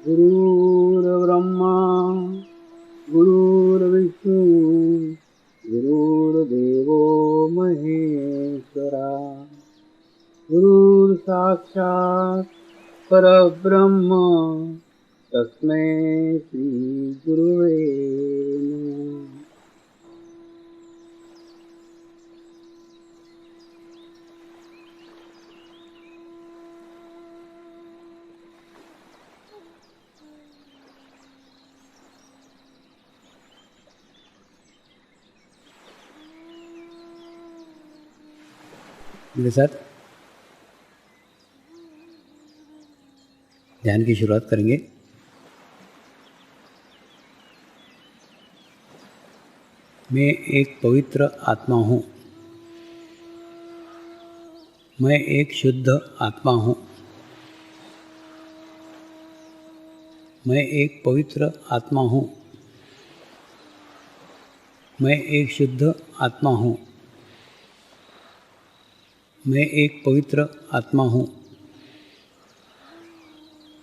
गुरुर्ब्रह्मा गुरुर्विष्णु गुरुर्देवो महेश्वरा गुरुर्साक्षात् परब्रह्म तस्मै श्री गुरुवे नमः। मेरे साथ ध्यान की शुरुआत करेंगे। मैं एक पवित्र आत्मा हूँ। मैं एक शुद्ध आत्मा हूँ। मैं एक पवित्र आत्मा हूँ। मैं एक शुद्ध आत्मा हूँ। मैं एक पवित्र आत्मा हूँ।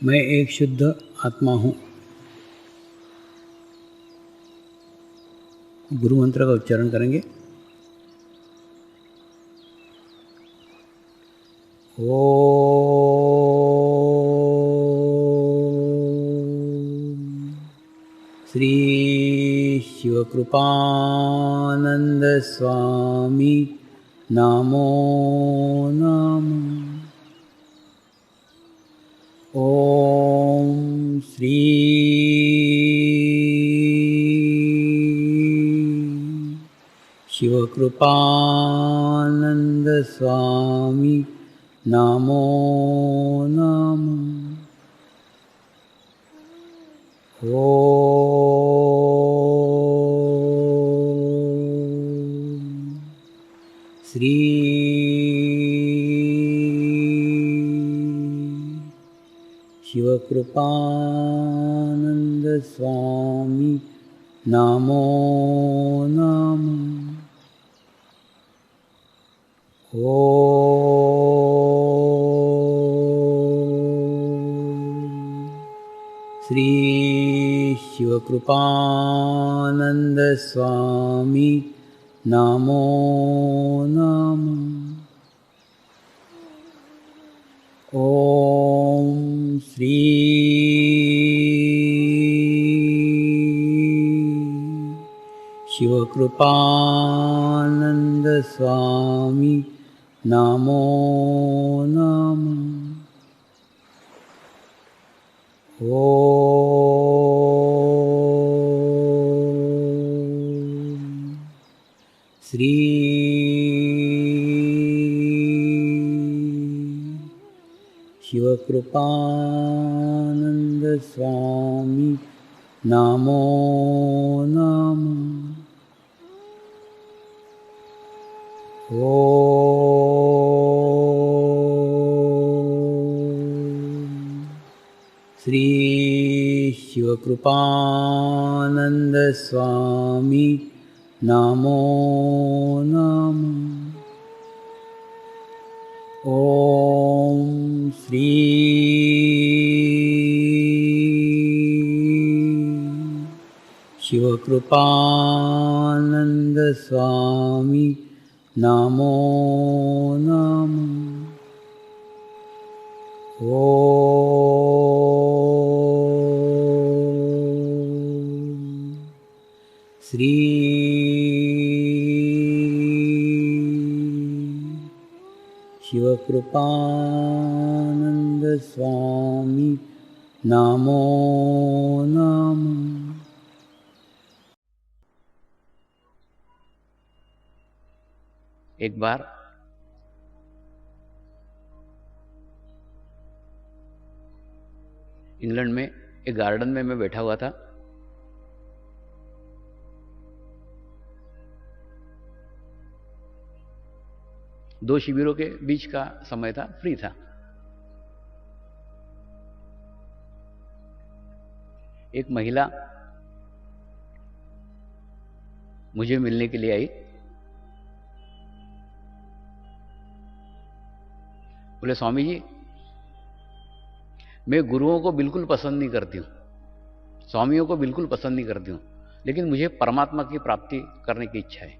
मैं एक शुद्ध आत्मा हूँ। गुरु मंत्र का उच्चारण करेंगे। ओम श्री शिवकृपानंद स्वामी नमो नमः। ओम श्री शिवकृपानंद स्वामी नमो नमः। ओम श्री शिवकृपानंद स्वामी नमो नमः। ओम श्री शिवकृपानंद स्वामी नमो नमः। ओम श्री शिवकृपानंद स्वामी नमो नमः। ओम श्री शिवकृपानंद स्वामी नमो नमः। ओम श्री शिवकृपानंद स्वामी नमो नमः। ओम श्री शिवकृपानंद स्वामी नमो नमः। ओम श्री शिवकृपानंद स्वामी नमो नमः। एक बार इंग्लैंड में एक गार्डन में मैं बैठा हुआ था। दो शिविरों के बीच का समय था, फ्री था। एक महिला मुझे मिलने के लिए आई। बोले, स्वामी जी मैं गुरुओं को बिल्कुल पसंद नहीं करती हूँ, स्वामियों को बिल्कुल पसंद नहीं करती हूँ, लेकिन मुझे परमात्मा की प्राप्ति करने की इच्छा है।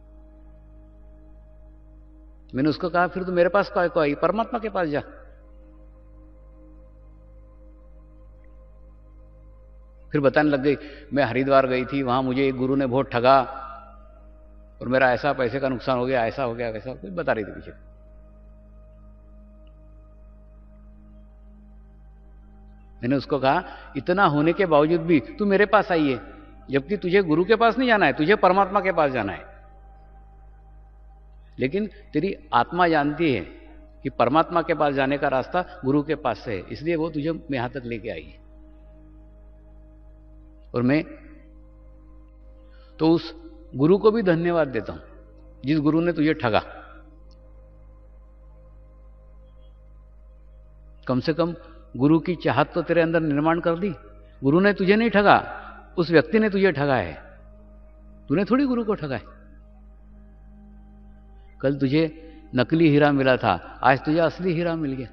मैंने उसको कहा फिर तो मेरे पास काय को आई, परमात्मा के पास जा। फिर बताने लग गई, मैं हरिद्वार गई थी, वहां मुझे एक गुरु ने बहुत ठगा और मेरा ऐसा पैसे का नुकसान हो गया, ऐसा हो गया, वैसा, कुछ बता रही थी पीछे। मैंने उसको कहा इतना होने के बावजूद भी तू मेरे पास आई है, जबकि तुझे गुरु के पास नहीं जाना है, तुझे परमात्मा के पास जाना है। लेकिन तेरी आत्मा जानती है कि परमात्मा के पास जाने का रास्ता गुरु के पास से है, इसलिए वो तुझे यहां तक लेके आई है। और मैं तो उस गुरु को भी धन्यवाद देता हूं जिस गुरु ने तुझे ठगा। कम से कम गुरु की चाहत तो तेरे अंदर निर्माण कर दी। गुरु ने तुझे नहीं ठगा, उस व्यक्ति ने तुझे ठगा है, तूने थोड़ी गुरु को ठगा है। कल तुझे नकली हीरा मिला था, आज तुझे असली हीरा मिल गया।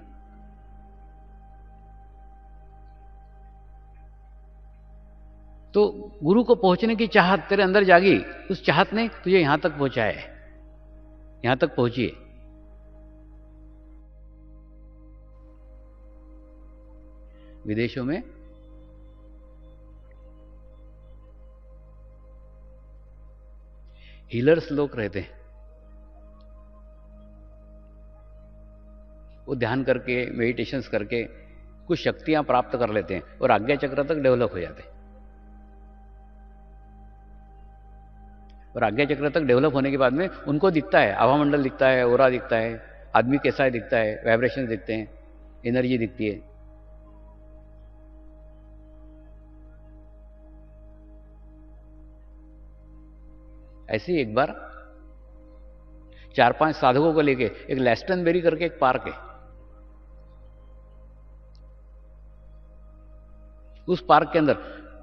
तो गुरु को पहुंचने की चाहत तेरे अंदर जागी, उस चाहत ने तुझे यहां तक पहुंचाया है, यहां तक पहुंची है। विदेशों में हीलर्स लोग रहते हैं, वो ध्यान करके मेडिटेशंस करके कुछ शक्तियां प्राप्त कर लेते हैं और आज्ञा चक्र तक डेवलप हो जाते हैं। और आज्ञा चक्र तक डेवलप होने के बाद में उनको दिखता है, आभामंडल दिखता है, ओरा दिखता है, आदमी कैसा है दिखता है, वाइब्रेशन दिखते हैं, एनर्जी दिखती है। ऐसे ही एक बार 4-5 साधकों को लेके एक लेस्टनबेरी करके एक पार्क है, उस पार्क के अंदर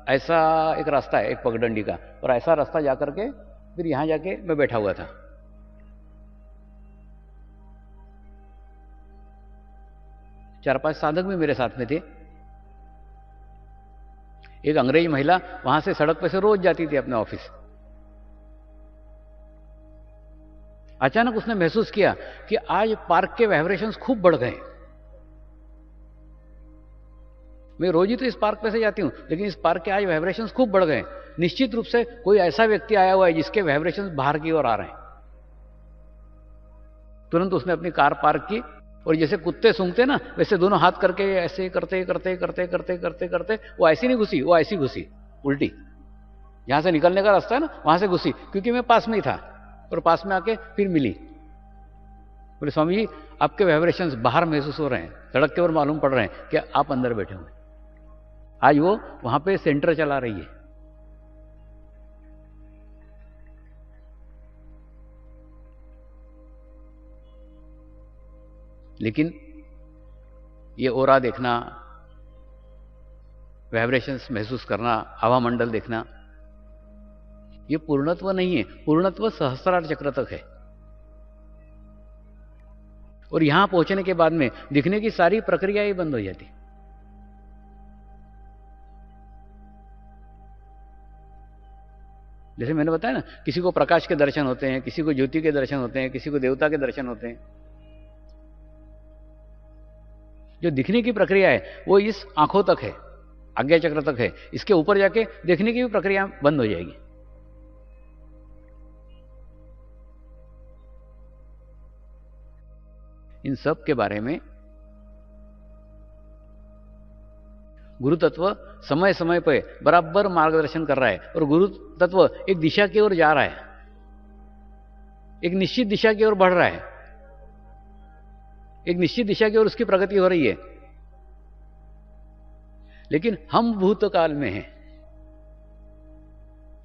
ऐसा एक रास्ता है, एक पगडंडी का, और ऐसा रास्ता जाकर के फिर यहां जाके मैं बैठा हुआ था। चार पांच साधक भी मेरे साथ में थे। एक अंग्रेज महिला वहां से सड़क पे से रोज जाती थी अपने ऑफिस। अचानक उसने महसूस किया कि आज पार्क के वाइब्रेशंस खूब बढ़ गए। मैं रोज ही तो इस पार्क पे से जाती हूं, लेकिन इस पार्क के आज वाइब्रेशंस खूब बढ़ गए। निश्चित रूप से कोई ऐसा व्यक्ति आया हुआ है जिसके वाइब्रेशंस बाहर की ओर आ रहे हैं। तुरंत उसने अपनी कार पार्क की और जैसे कुत्ते सूंघते ना, वैसे दोनों हाथ करके ऐसे करते करते करते करते करते करते वो ऐसी नहीं घुसी, वो ऐसी घुसी उल्टी, जहां से निकलने का रास्ता है ना वहां से घुसी, क्योंकि मैं पास में ही था और पास में आके फिर मिली। बोले स्वामी जी आपके वाइब्रेशंस बाहर महसूस हो रहे हैं, सड़क के ओर मालूम पड़ रहे हैं कि आप अंदर बैठे हुए। आज वो वहां पे सेंटर चला रही है। लेकिन ये ओरा देखना, वाइब्रेशंस महसूस करना, आभामंडल देखना, ये पूर्णत्व नहीं है। पूर्णत्व सहस्त्रार चक्र तक है। और यहां पहुंचने के बाद में दिखने की सारी प्रक्रिया ही बंद हो जाती। जैसे मैंने बताया ना, किसी को प्रकाश के दर्शन होते हैं, किसी को ज्योति के दर्शन होते हैं, किसी को देवता के दर्शन होते हैं। जो दिखने की प्रक्रिया है वो इस आंखों तक है, आज्ञा चक्र तक है। इसके ऊपर जाके देखने की भी प्रक्रिया बंद हो जाएगी। इन सब के बारे में गुरु तत्व समय समय पर बराबर मार्गदर्शन कर रहा है। और गुरु तत्व एक दिशा की ओर जा रहा है, एक निश्चित दिशा की ओर बढ़ रहा है, एक निश्चित दिशा की ओर उसकी प्रगति हो रही है। लेकिन हम भूतकाल में हैं,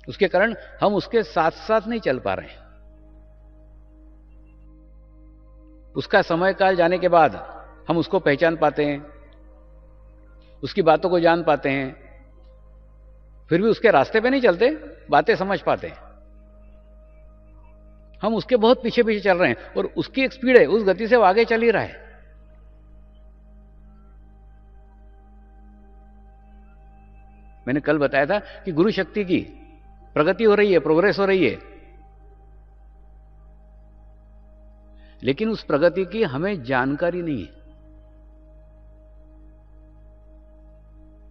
उसके कारण हम उसके साथ साथ नहीं चल पा रहे हैं। उसका समय काल जाने के बाद हम उसको पहचान पाते हैं, उसकी बातों को जान पाते हैं, फिर भी उसके रास्ते पे नहीं चलते, बातें समझ पाते हैं। हम उसके बहुत पीछे पीछे चल रहे हैं और उसकी एक स्पीड है, उस गति से वो आगे चल ही रहा है। मैंने कल बताया था कि गुरु शक्ति की प्रगति हो रही है, प्रोग्रेस हो रही है, लेकिन उस प्रगति की हमें जानकारी नहीं है।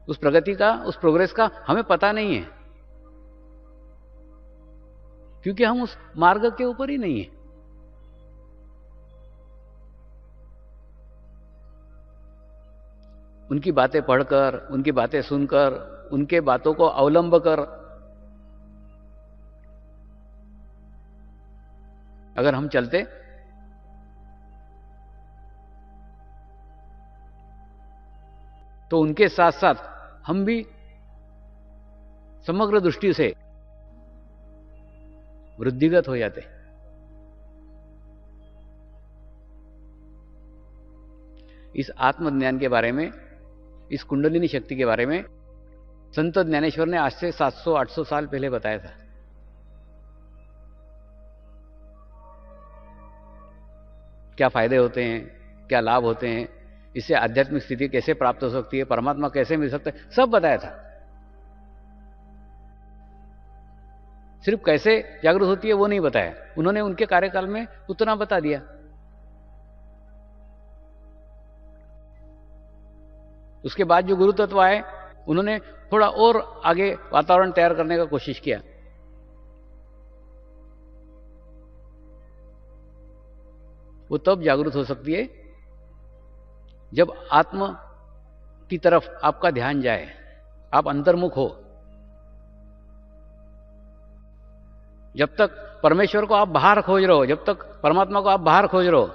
उस प्रगति का, उस प्रोग्रेस का हमें पता नहीं है, क्योंकि हम उस मार्ग के ऊपर ही नहीं है। उनकी बातें पढ़कर, उनकी बातें सुनकर, उनके बातों को अवलंब कर अगर हम चलते तो उनके साथ साथ हम भी समग्र दृष्टि से वृद्धिगत हो जाते। इस आत्मज्ञान के बारे में, इस कुंडलिनी शक्ति के बारे में संत ज्ञानेश्वर ने आज से 700-800 साल पहले बताया था। क्या फायदे होते हैं, क्या लाभ होते हैं, इससे आध्यात्मिक स्थिति कैसे प्राप्त हो सकती है, परमात्मा कैसे मिल सकता है, सब बताया था। सिर्फ कैसे जागृत होती है वो नहीं बताया। उन्होंने उनके कार्यकाल में उतना बता दिया। उसके बाद जो गुरु तत्व आए, उन्होंने थोड़ा और आगे वातावरण तैयार करने का कोशिश किया। वो तब जागृत हो सकती है जब आत्म की तरफ आपका ध्यान जाए, आप अंतर्मुख हो। जब तक परमेश्वर को आप बाहर खोज रहे हो, जब तक परमात्मा को आप बाहर खोज रहे हो,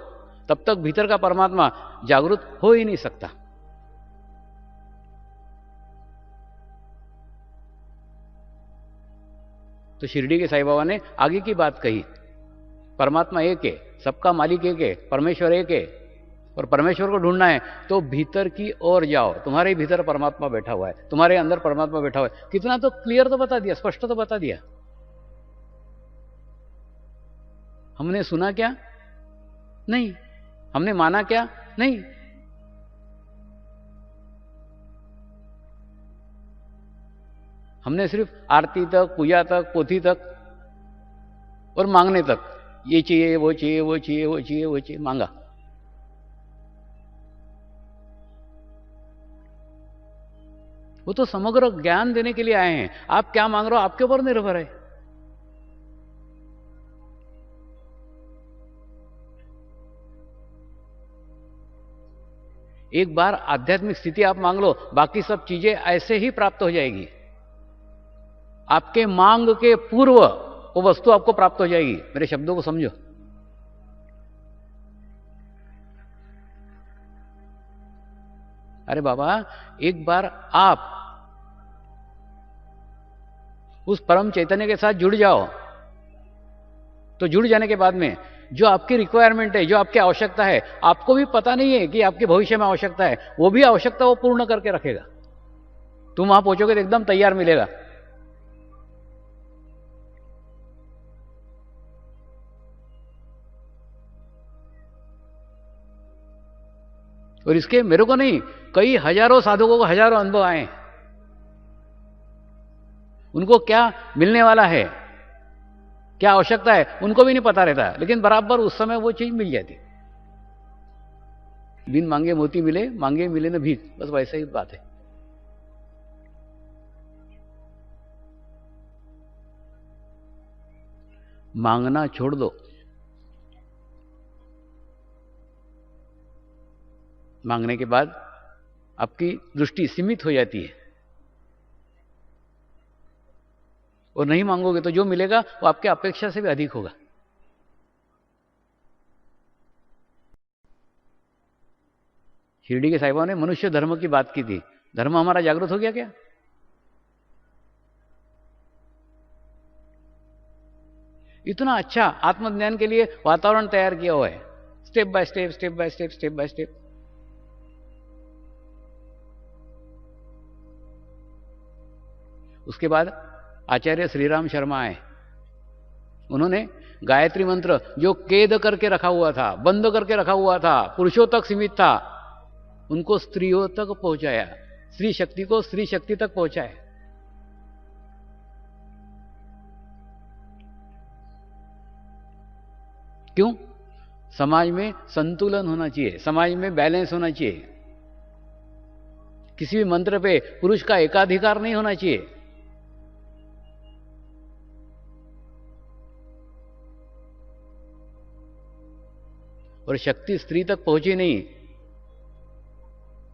तब तक भीतर का परमात्मा जागृत हो ही नहीं सकता। तो शिरडी के साईं बाबा ने आगे की बात कही, परमात्मा एक है, सबका मालिक एक है, परमेश्वर एक है, और परमेश्वर को ढूंढना है तो भीतर की ओर जाओ। तुम्हारे भीतर परमात्मा बैठा हुआ है, तुम्हारे अंदर परमात्मा बैठा हुआ है। कितना तो क्लियर तो बता दिया, स्पष्ट तो बता दिया। हमने सुना क्या? नहीं। हमने माना क्या? नहीं। हमने सिर्फ आरती तक, पूजा तक, पोथी तक और मांगने तक, ये चाहिए, वो चाहिए, वो चाहिए, वो चाहिए, वो चाहिए, मांगा। वो तो समग्र ज्ञान देने के लिए आए हैं। आप क्या मांग रहे हो आपके ऊपर निर्भर है। एक बार आध्यात्मिक स्थिति आप मांग लो, बाकी सब चीजें ऐसे ही प्राप्त हो जाएगी। आपके मांग के पूर्व वो वस्तु आपको प्राप्त हो जाएगी। मेरे शब्दों को समझो। अरे बाबा, एक बार आप उस परम चैतन्य के साथ जुड़ जाओ, तो जुड़ जाने के बाद में जो आपकी रिक्वायरमेंट है, जो आपकी आवश्यकता है, आपको भी पता नहीं है कि आपके भविष्य में आवश्यकता है, वो भी आवश्यकता वो पूर्ण करके रखेगा। तुम वहां पहुंचोगे तो एकदम तैयार मिलेगा। और इसके मेरे को नहीं, कई हजारों साधकों को हजारों अनुभव आए। उनको क्या मिलने वाला है, क्या आवश्यकता है, उनको भी नहीं पता रहता, लेकिन बराबर उस समय वो चीज मिल जाती। बिन मांगे मोती मिले, मांगे मिले न भीख, बस वैसा ही बात है। मांगना छोड़ दो। मांगने के बाद आपकी दृष्टि सीमित हो जाती है, और नहीं मांगोगे तो जो मिलेगा वो आपके अपेक्षा से भी अधिक होगा। शिरडी के साईं बाबा ने मनुष्य धर्म की बात की थी। धर्म हमारा जागृत हो गया क्या? इतना अच्छा आत्मज्ञान के लिए वातावरण तैयार किया हुआ है, step by step, step by step, step by step. उसके बाद आचार्य श्रीराम शर्मा आए। उन्होंने गायत्री मंत्र जो कैद करके रखा हुआ था, बंद करके रखा हुआ था, पुरुषों तक सीमित था, उनको स्त्रियों तक पहुंचाया, स्त्री शक्ति को स्त्री शक्ति तक पहुंचाया। क्यों? समाज में संतुलन होना चाहिए, समाज में बैलेंस होना चाहिए। किसी भी मंत्र पे पुरुष का एकाधिकार नहीं होना चाहिए। और शक्ति स्त्री तक पहुंची नहीं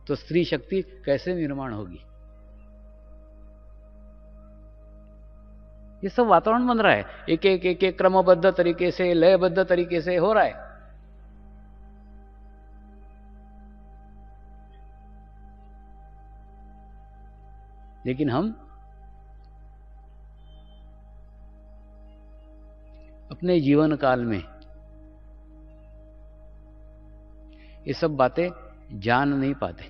तो स्त्री शक्ति कैसे निर्माण होगी? ये सब वातावरण बन रहा है, एक एक एक एक क्रमबद्ध तरीके से, लयबद्ध तरीके से हो रहा है। लेकिन हम अपने जीवन काल में ये सब बातें जान नहीं पाते।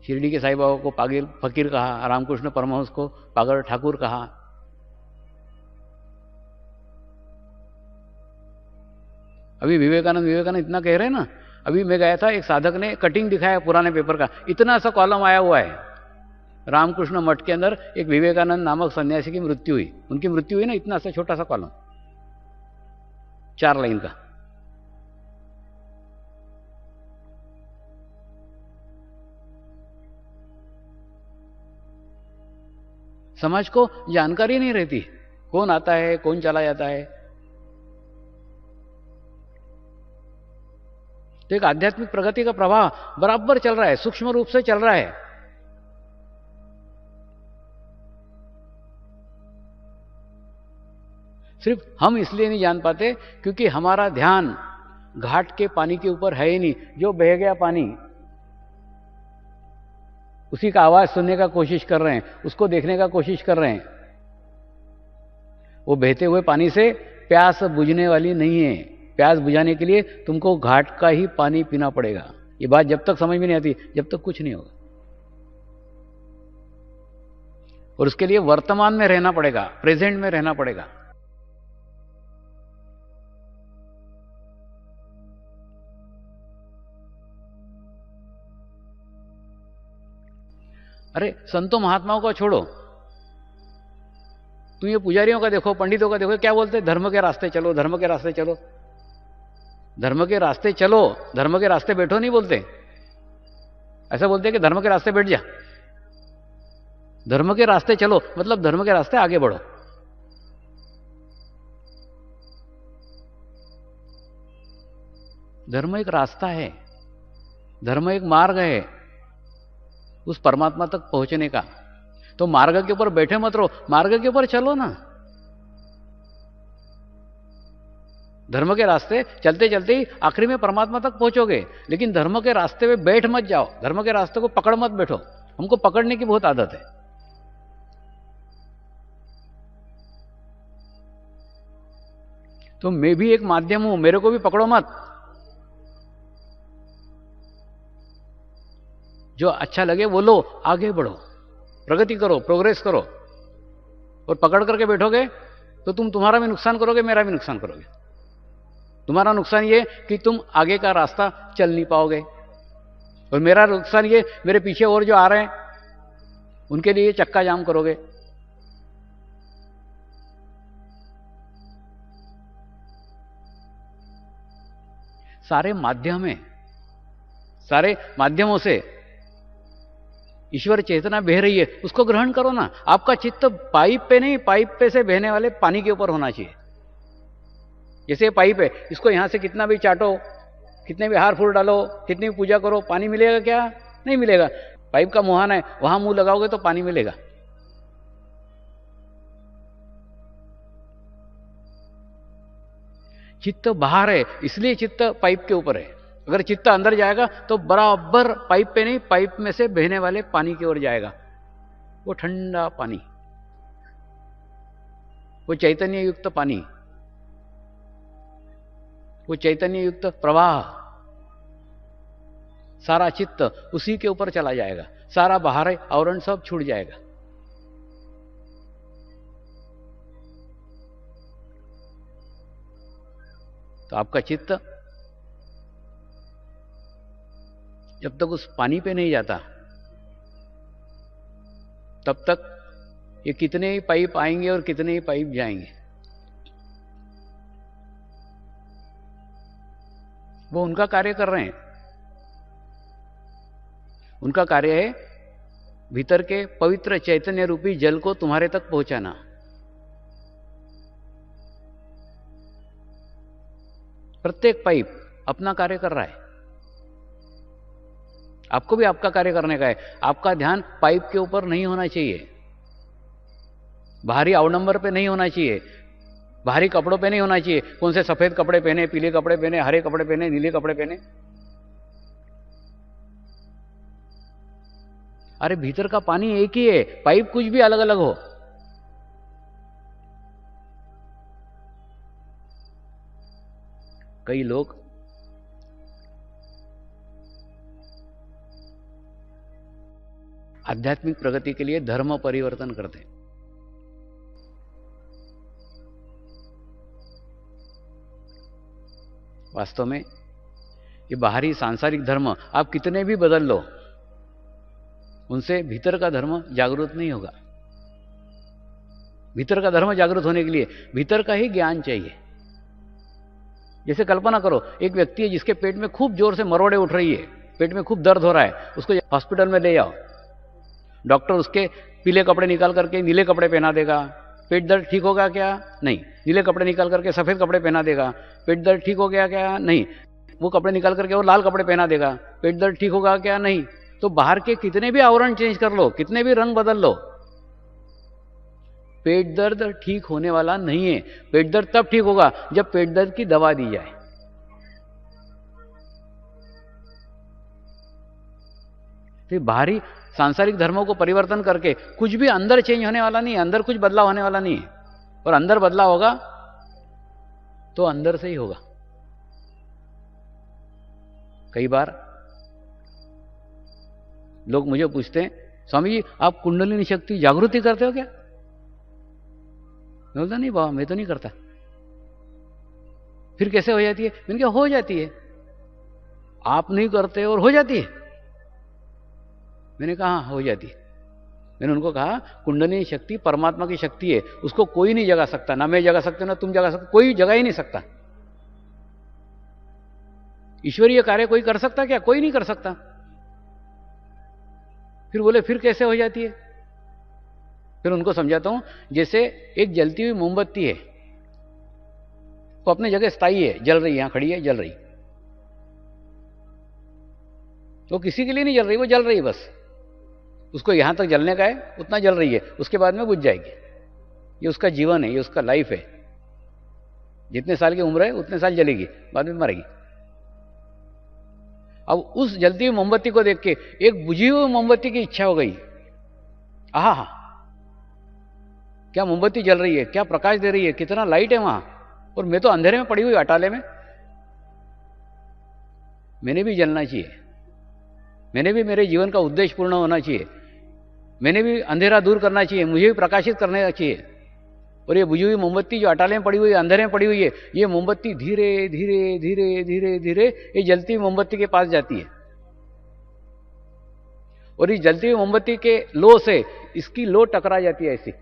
शिरडी के साईं बाबा को पागल फकीर कहा, रामकृष्ण परमहंस को पागल ठाकुर कहा। अभी विवेकानंद इतना कह रहे हैं ना। अभी मैं गया था, एक साधक ने कटिंग दिखाया पुराने पेपर का, इतना सा कॉलम आया हुआ है। रामकृष्ण मठ के अंदर एक विवेकानंद नामक सन्यासी की मृत्यु हुई, उनकी मृत्यु हुई ना, इतना सा छोटा सा कॉलम, 4 लाइन का। समाज को जानकारी नहीं रहती, कौन आता है, कौन चला जाता है। तो एक आध्यात्मिक प्रगति का प्रवाह बराबर चल रहा है, सूक्ष्म रूप से चल रहा है। सिर्फ हम इसलिए नहीं जान पाते क्योंकि हमारा ध्यान घाट के पानी के ऊपर है ही नहीं। जो बह गया पानी, उसी का आवाज सुनने का कोशिश कर रहे हैं, उसको देखने का कोशिश कर रहे हैं। वो बहते हुए पानी से प्यास बुझने वाली नहीं है। प्यास बुझाने के लिए तुमको घाट का ही पानी पीना पड़ेगा। ये बात जब तक समझ में नहीं आती, जब तक कुछ नहीं होगा। और उसके लिए वर्तमान में रहना पड़ेगा, प्रेजेंट में रहना पड़ेगा। अरे संतों महात्माओं को छोड़ो, तुम ये पुजारियों का देखो, पंडितों का देखो, क्या बोलते हैं? धर्म के रास्ते चलो, धर्म के रास्ते चलो। धर्म के रास्ते चलो, धर्म के रास्ते बैठो नहीं बोलते। ऐसा बोलते हैं कि धर्म के रास्ते बैठ जा। धर्म के रास्ते चलो मतलब धर्म के रास्ते आगे बढ़ो। धर्म एक रास्ता है, धर्म एक मार्ग है उस परमात्मा तक पहुंचने का। तो मार्ग के ऊपर बैठे मत रहो, मार्ग के ऊपर चलो ना। धर्म के रास्ते चलते चलते ही आखिरी में परमात्मा तक पहुंचोगे, लेकिन धर्म के रास्ते में बैठ मत जाओ, धर्म के रास्ते को पकड़ मत बैठो। हमको पकड़ने की बहुत आदत है। तो मैं भी एक माध्यम हूं, मेरे को भी पकड़ो मत। जो अच्छा लगे वो लो, आगे बढ़ो, प्रगति करो, प्रोग्रेस करो। और पकड़ करके बैठोगे तो तुम्हारा भी नुकसान करोगे, मेरा भी नुकसान करोगे। तुम्हारा नुकसान ये कि तुम आगे का रास्ता चल नहीं पाओगे, और मेरा नुकसान ये मेरे पीछे और जो आ रहे हैं उनके लिए चक्का जाम करोगे। सारे माध्यम है, सारे माध्यमों से ईश्वर चेतना बह रही है, उसको ग्रहण करो ना। आपका चित्त पाइप पे नहीं, पाइप पे से बहने वाले पानी के ऊपर होना चाहिए। जैसे पाइप है, इसको यहां से कितना भी चाटो, कितने भी हार फूल डालो, कितनी भी पूजा करो, पानी मिलेगा क्या? नहीं मिलेगा। पाइप का मुहाना है, वहां मुंह लगाओगे तो पानी मिलेगा। चित्त बाहर है, इसलिए चित्त पाइप के ऊपर है। अगर चित्त अंदर जाएगा तो बराबर पाइप पे नहीं, पाइप में से बहने वाले पानी की ओर जाएगा। वो ठंडा पानी, वो चैतन्य युक्त पानी, वो चैतन्य युक्त प्रवाह, सारा चित्त उसी के ऊपर चला जाएगा। सारा बाहर आवरण सब छूट जाएगा। तो आपका चित्त जब तक उस पानी पे नहीं जाता तब तक ये कितने ही पाइप आएंगे और कितने ही पाइप जाएंगे। वो उनका कार्य कर रहे हैं। उनका कार्य है भीतर के पवित्र चैतन्य रूपी जल को तुम्हारे तक पहुंचाना। प्रत्येक पाइप अपना कार्य कर रहा है। आपको भी आपका कार्य करने का है। आपका ध्यान पाइप के ऊपर नहीं होना चाहिए, बाहरी अवनंबर पे नहीं होना चाहिए, बाहरी कपड़ों पे नहीं होना चाहिए। कौन से सफेद कपड़े पहने, पीले कपड़े पहने, हरे कपड़े पहने, नीले कपड़े पहने। अरे भीतर का पानी एक ही है, पाइप कुछ भी अलग अलग हो। कई लोग आध्यात्मिक प्रगति के लिए धर्म परिवर्तन करते हैं। वास्तव में ये बाहरी सांसारिक धर्म आप कितने भी बदल लो, उनसे भीतर का धर्म जागृत नहीं होगा। भीतर का धर्म जागृत होने के लिए भीतर का ही ज्ञान चाहिए। जैसे कल्पना करो, एक व्यक्ति है जिसके पेट में खूब जोर से मरोड़े उठ रही है, पेट में खूब दर्द हो रहा है, उसको हॉस्पिटल में ले जाओ। डॉक्टर उसके पीले कपड़े निकाल करके नीले कपड़े पहना देगा। पेट दर्द ठीक होगा क्या? नहीं। नीले कपड़े निकाल करके सफेद कपड़े पहना देगा। पेट दर्द ठीक हो गया क्या? नहीं। वो कपड़े निकाल करके वो लाल कपड़े पहना देगा। पेट दर्द ठीक होगा क्या? नहीं। तो बाहर के कितने भी आवरण चेंज कर लो, कितने भी रंग बदल लो, पेट दर्द ठीक होने वाला नहीं है। पेट दर्द तब ठीक होगा जब पेट दर्द की दवा दी जाए। तो बाहरी सांसारिक धर्मों को परिवर्तन करके कुछ भी अंदर चेंज होने वाला नहीं है, अंदर कुछ बदलाव होने वाला नहीं है। और अंदर बदलाव होगा तो अंदर से ही होगा। कई बार लोग मुझे पूछते हैं, स्वामी जी आप कुंडलिनी शक्ति जागृति करते हो क्या? मैं बोलता नहीं बाबा, मैं तो नहीं करता। फिर कैसे हो जाती है? मैंने कहा हो जाती है। आप नहीं करते और हो जाती है? मैंने कहा हाँ हो जाती है। मैंने उनको कहा कुंडलिनी शक्ति परमात्मा की शक्ति है, उसको कोई नहीं जगा सकता, ना मैं जगा सकता ना तुम जगा सकते, कोई जगा ही नहीं सकता। ईश्वरीय कार्य कोई कर सकता क्या? कोई नहीं कर सकता। फिर बोले फिर कैसे हो जाती है? फिर उनको समझाता हूं, जैसे एक जलती हुई मोमबत्ती है, वो अपने जगह स्थायी है, जल रही है, यहां खड़ी है, जल रही। तो किसी के लिए नहीं जल रही, वो जल रही है बस। उसको यहां तक जलने का है, उतना जल रही है, उसके बाद में बुझ जाएगी। ये उसका जीवन है, ये उसका लाइफ है। जितने साल की उम्र है उतने साल जलेगी, बाद में मरेगी। अब उस जलती हुई मोमबत्ती को देख के एक बुझी हुई मोमबत्ती की इच्छा हो गई। आहा, क्या मोमबत्ती जल रही है, क्या प्रकाश दे रही है, कितना लाइट है वहां, और मैं तो अंधेरे में पड़ी हुई अटाले में। मैंने भी जलना चाहिए, मैंने भी मेरे जीवन का उद्देश्य पूर्ण होना चाहिए, मैंने भी अंधेरा दूर करना चाहिए, मुझे भी प्रकाशित करना चाहिए। और ये बुझी हुई मोमबत्ती जो अटाले में पड़ी हुई है, अंधेरे में पड़ी हुई है, ये मोमबत्ती धीरे धीरे धीरे धीरे धीरे ये जलती हुई मोमबत्ती के पास जाती है। और इस जलती हुई मोमबत्ती के लो से इसकी लो टकरा जाती है ऐसी,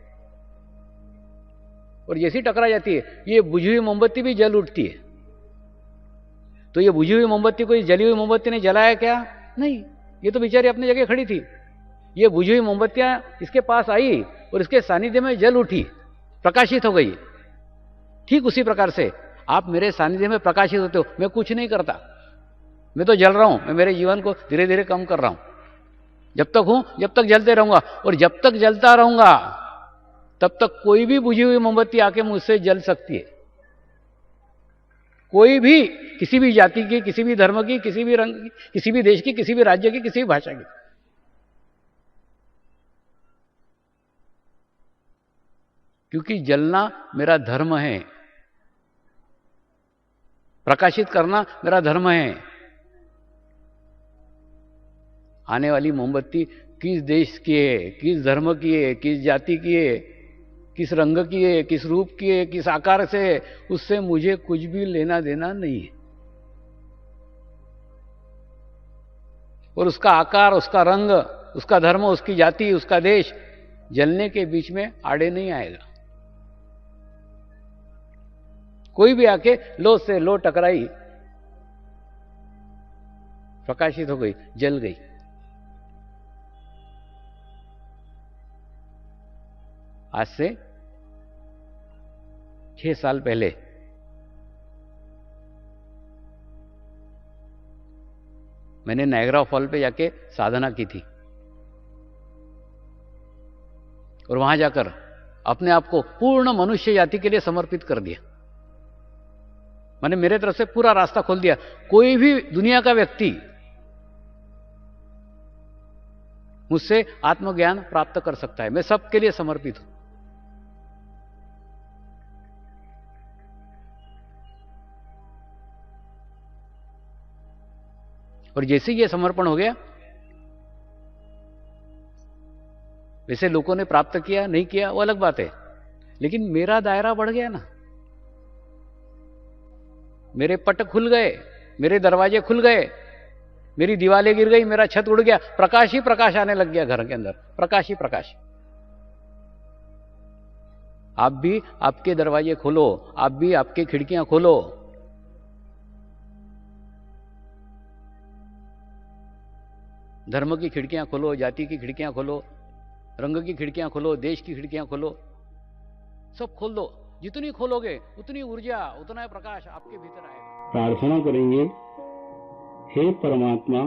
और जैसी टकरा जाती है ये बुझी हुई मोमबत्ती भी जल उठती है। तो ये बुझी हुई मोमबत्ती को इस जली हुई मोमबत्ती ने जलाया क्या? नहीं, ये तो बेचारी अपनी जगह खड़ी थी। ये बुझी हुई मोमबत्तियां इसके पास आई और इसके सानिध्य में जल उठी, प्रकाशित हो गई। ठीक उसी प्रकार से आप मेरे सानिध्य में प्रकाशित होते हो। मैं कुछ नहीं करता, मैं तो जल रहा हूं, मैं मेरे जीवन को धीरे धीरे कम कर रहा हूं। जब तक हूं जब तक जलते रहूंगा, और जब तक जलता रहूंगा तब तक कोई भी बुझी हुई मोमबत्ती आके मुझसे जल सकती है। कोई भी, किसी भी जाति की, किसी भी धर्म की, किसी भी रंग की, किसी भी देश की, किसी भी राज्य की, किसी भी भाषा की। क्योंकि जलना मेरा धर्म है, प्रकाशित करना मेरा धर्म है। आने वाली मोमबत्ती किस देश की है, किस धर्म की है, किस जाति की है, किस रंग की है, किस रूप की है, किस आकार से है, उससे मुझे कुछ भी लेना देना नहीं है। और उसका आकार, उसका रंग, उसका धर्म, उसकी जाति, उसका देश जलने के बीच में आड़े नहीं आएगा। कोई भी आके लो से लो टकराई, प्रकाशित हो गई, जल गई। आज से 6 साल पहले मैंने नायग्रा फॉल पे जाके साधना की थी और वहां जाकर अपने आप को पूर्ण मनुष्य जाति के लिए समर्पित कर दिया। मैंने मेरे तरफ से पूरा रास्ता खोल दिया। कोई भी दुनिया का व्यक्ति मुझसे आत्मज्ञान प्राप्त कर सकता है, मैं सबके लिए समर्पित हूं। और जैसे ये समर्पण हो गया, वैसे लोगों ने प्राप्त किया नहीं किया वो अलग बात है, लेकिन मेरा दायरा बढ़ गया ना। मेरे पट खुल गए, मेरे दरवाजे खुल गए, मेरी दीवारें गिर गई, मेरा छत उड़ गया, प्रकाश ही प्रकाश आने लग गया घर के अंदर, प्रकाश ही प्रकाश। आप भी आपके दरवाजे खोलो, आप भी आपकी खिड़कियां खोलो। धर्म की खिड़कियां खोलो, जाति की खिड़कियां खोलो, रंग की खिड़कियां खोलो, देश की खिड़कियां खोलो, सब खोल दो। जितनी खोलोगे उतनी ऊर्जा, उतना प्रकाश आपके भीतर आएगा। प्रार्थना करेंगे, हे परमात्मा,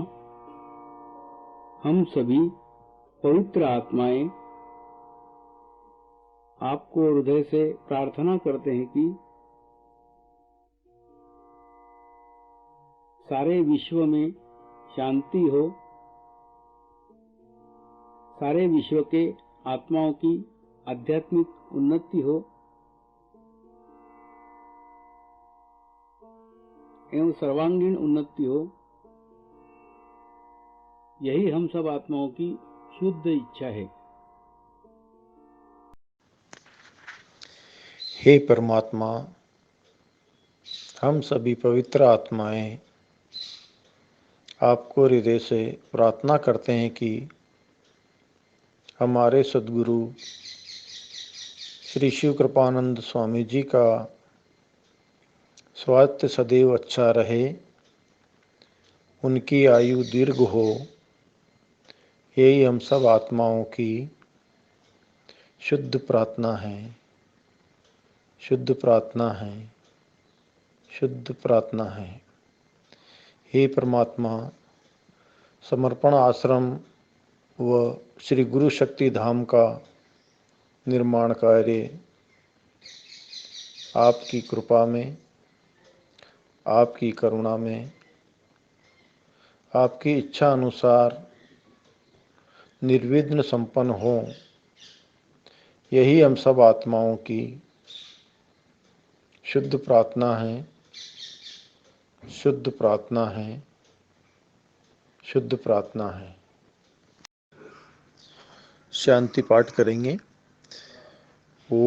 हम सभी पवित्र आत्माएं आपको हृदय से प्रार्थना करते हैं कि सारे विश्व में शांति हो, सारे विश्व के आत्माओं की आध्यात्मिक उन्नति हो एवं सर्वांगीण उन्नति हो। यही हम सब आत्माओं की शुद्ध इच्छा है। हे परमात्मा, हम सभी पवित्र आत्माएं आपको हृदय से प्रार्थना करते हैं कि हमारे सद्गुरु श्री शिव कृपानंद स्वामी जी का स्वास्थ्य सदैव अच्छा रहे, उनकी आयु दीर्घ हो। यही हम सब आत्माओं की शुद्ध प्रार्थना है, शुद्ध प्रार्थना है, शुद्ध प्रार्थना है। हे परमात्मा, समर्पण आश्रम व श्री गुरु शक्ति धाम का निर्माण कार्य आपकी कृपा में, आपकी करुणा में, आपकी इच्छा अनुसार निर्विघ्न संपन्न हो। यही हम सब आत्माओं की शुद्ध प्रार्थना है, शुद्ध प्रार्थना है, शुद्ध प्रार्थना है। शांति पाठ करेंगे। ओम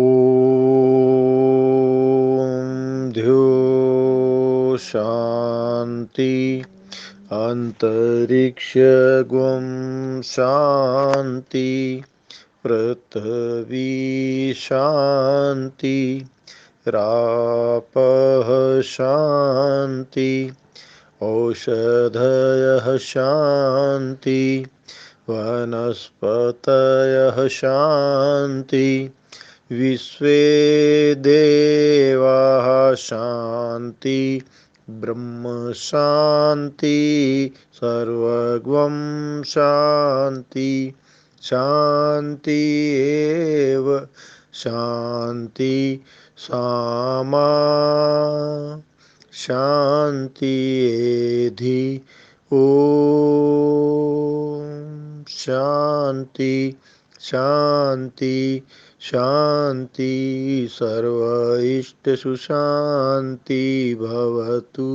ध्यो शांति अंतरिक्ष गुम शांति पृथ्वी शांति रापः शांति औषधयः शांति वनस्पतयः शांति विश्वे देवाः शांति ब्रह्म शांति सर्वगं शांति शांति एव शांति सामा शांति एधि ओम शांति शांति शांति सर्व इष्ट सुशांति भवतु।